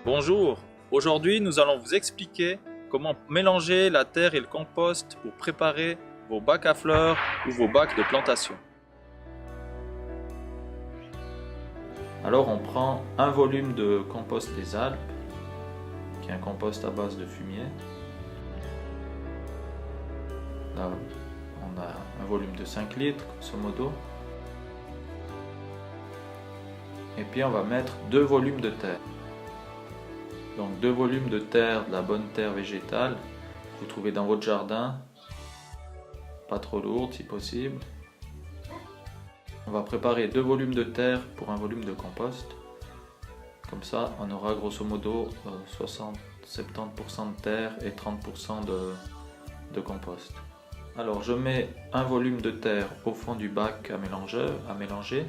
Bonjour, aujourd'hui nous allons vous expliquer comment mélanger la terre et le compost pour préparer vos bacs à fleurs ou vos bacs de plantation. Alors on prend un volume de compost des Alpes, qui est un compost à base de fumier. Là on a un volume de 5 litres, grosso modo. Et puis on va mettre 2 volumes de terre. Donc 2 volumes de terre, de la bonne terre végétale, que vous trouvez dans votre jardin, pas trop lourde si possible. On va préparer 2 volumes de terre pour un volume de compost. Comme ça, on aura grosso modo 60-70% de terre et 30% de compost. Alors je mets un volume de terre au fond du bac à mélanger.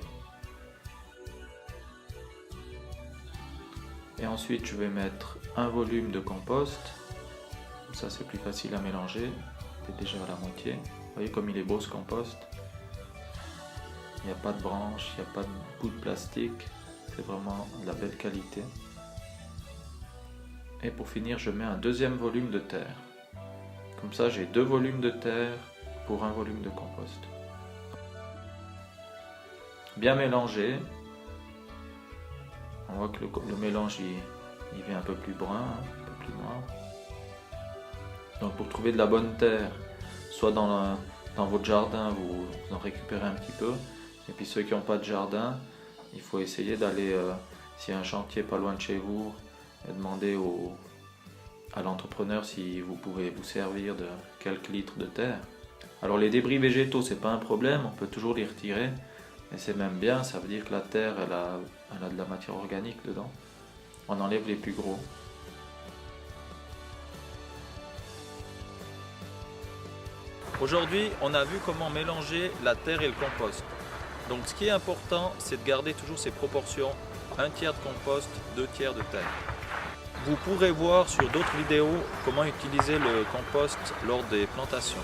Et ensuite je vais mettre un volume de compost. Comme ça c'est plus facile à mélanger. C'est déjà à la moitié. Vous voyez comme il est beau ce compost. Il n'y a pas de branches, il n'y a pas de bout de plastique. C'est vraiment de la belle qualité. Et pour finir je mets un deuxième volume de terre. Comme ça j'ai 2 volumes de terre pour un volume de compost. Bien mélanger. On voit que le mélange il vient un peu plus brun, un peu plus noir. Donc pour trouver de la bonne terre, soit dans votre jardin, vous en récupérez un petit peu. Et puis ceux qui n'ont pas de jardin, il faut essayer d'aller, s'il y a un chantier pas loin de chez vous, et demander à l'entrepreneur si vous pouvez vous servir de quelques litres de terre. Alors les débris végétaux, c'est pas un problème, on peut toujours les retirer. Et c'est même bien, ça veut dire que la terre elle a de la matière organique dedans. On enlève les plus gros. Aujourd'hui, on a vu comment mélanger la terre et le compost. Donc ce qui est important, c'est de garder toujours ces proportions, 1 tiers de compost, 2 tiers de terre. Vous pourrez voir sur d'autres vidéos comment utiliser le compost lors des plantations.